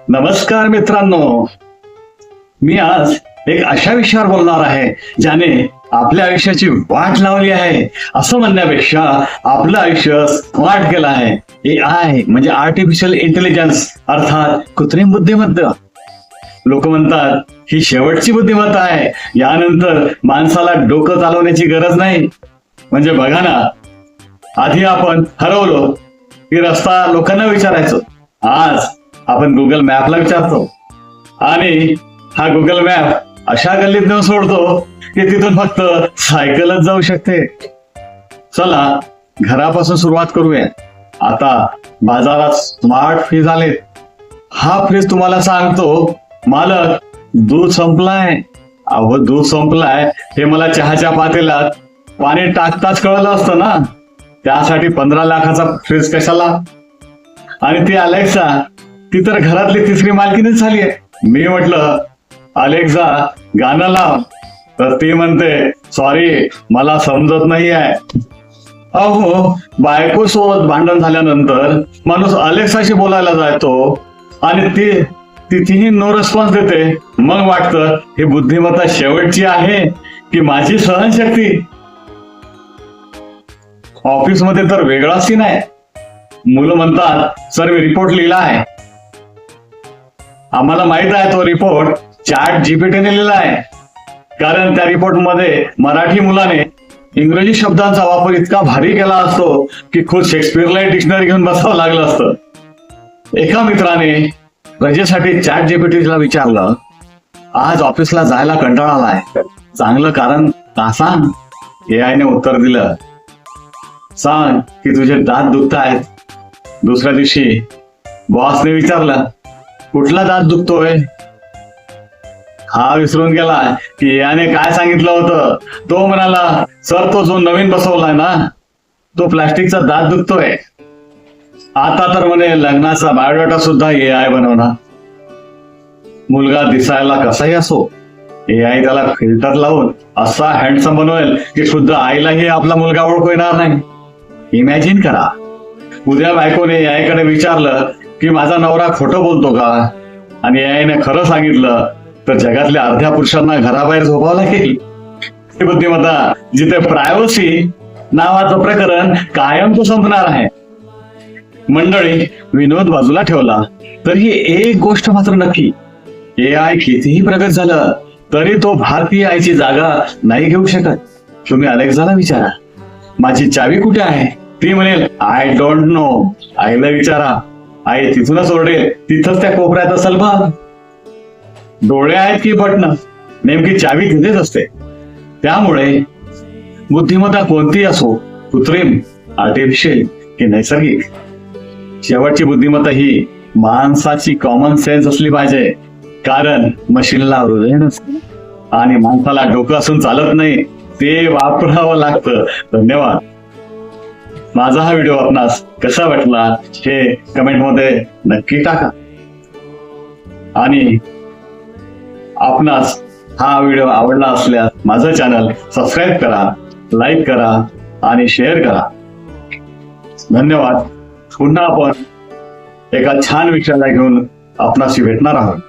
नमस्कार मित्रांनो, मी आज एक अशा विषयावर बोलणार आहे ज्याने आपल्या आयुष्याची वाट लावली आहे असं म्हणण्यापेक्षा आपलं आयुष्य स्मार्ट केलं आहे. AI म्हणजे आर्टिफिशियल इंटेलिजन्स अर्थात कृत्रिम बुद्धिमत्ता. लोक म्हणतात ही शेवटची बुद्धिमत्ता आहे, यानंतर माणसाला डोकं चालवण्याची गरज नाही. म्हणजे बघा ना, आधी आपण हरवलो की रस्ता लोकांना विचारायचो, आज आपण गुगल मॅपला विचारतो आणि हा गुगल मॅप अशा गल्लीत नेऊन सोडतो की तिथून फक्त सायकलच जाऊ शकते. चला घरापासून सुरुवात करूया. आता बाजारात स्मार्ट फ्रीज आलेत. हा फ्रीज तुम्हाला सांगतो, मालक दूध संपलाय. अहो दूध संपलाय हे मला चहाच्या पातेल्यात पाणी टाकताच कळलं असतं ना. त्यासाठी 15 लाखाचा फ्रीज कशाला? आणि ती अलेक्सा, ती तर घरातली तिसरी मालकीनच झाली आहे. मी म्हटलं अलेक्सा गाणं लाव, तर ती म्हणते सॉरी मला समजत नाही आहे. अहो बायको सोबत भांडण झाल्यानंतर माणूस अलेक्साशी बोलायला जातो आणि तीही नो रिस्पॉन्स देते. मग वाटतं ही बुद्धिमत्ता शेवटची आहे की माझी सहनशक्ती. ऑफिसमध्ये तर वेगळा सीन आहे. मुलं म्हणतात सर मी रिपोर्ट लिहिला आहे. आम्हाला माहित आहे तो रिपोर्ट चॅट जीपीटीने लिहिला आहे, कारण त्या रिपोर्ट मध्ये मराठी मुलाने इंग्रजी शब्दांचा वापर इतका भारी केला असतो की खुद शेक्सपियरला डिक्शनरी घेऊन बसावं लागलं असतं. एका मित्राने रजेसाठी चॅट जीपीटीला विचारलं, आज ऑफिसला जायला कंटाळा आलाय, चांगलं कारण का सांग. AI ने उत्तर दिलं, सांग की तुझे दात दुखतायत. दुसऱ्या दिवशी बॉसने विचारलं, कुठला दात दुखतोय? हा विसरून गेला की याने काय सांगितलं होतं. तो म्हणाला, सर तो जो नवीन बसवलाय ना तो प्लास्टिकचा दात दुखतोय. आता तर म्हणे लग्नाचा बायोडाटा सुद्धा AI बनवणार. मुलगा दिसायला कसाही असो, AI त्याला फिल्टर लावून असा हँडसम बनवेल की खुद्द आईलाही आपला मुलगा ओळखू येणार नाही. इमॅजिन करा, उद्या बायकोने AI कडे विचारलं की माझा नवरा खोटं बोलतो का, आणि AI ने खरं सांगितलं तर जगातल्या अर्ध्या पुरुषांना घराबाहेर झोपावं लागेल. ही बुद्धिमत्ता जिथे प्रायव्हसी नावाचं प्रकरण कायमचं संपणार आहे. मंडळी, विनोद बाजूला ठेवला तर ही एक गोष्ट मात्र नक्की, AI कितीही प्रगत झालं तरी तो भारतीय आईची जागा नाही घेऊ शकत. तुम्ही अलेक्साला विचारा माझी चावी कुठे आहे, ती म्हणेल आय डोंट नो. आईला विचारा, आई तिथूनच ओरडेल तिथंच त्या कोपऱ्यात असेल बघ. डोळे आहेत की बटन, नेमकी चावी तिथेच असते. त्यामुळे बुद्धिमत्ता कोणती असो, कृत्रिम, आर्टिफिशियल की नैसर्गिक, शेवटची बुद्धिमत्ता ही माणसाची कॉमन सेन्स असली पाहिजे. कारण मशीनला हृदय नसते आणि माणसाला डोकं असून चालत नाही, ते वापरावं लागतं. धन्यवाद. माझा हा व्हिडिओ आपणास कसा वाटला हे कमेंट मध्ये नक्की टाका. आणि आपणास हा व्हिडिओ आवडला असल्यास माझं चॅनल सबस्क्राईब करा, लाईक करा आणि शेअर करा. धन्यवाद. पुन्हा आपण एका छान विषयाला घेऊन आपणाशी भेटणार आहोत.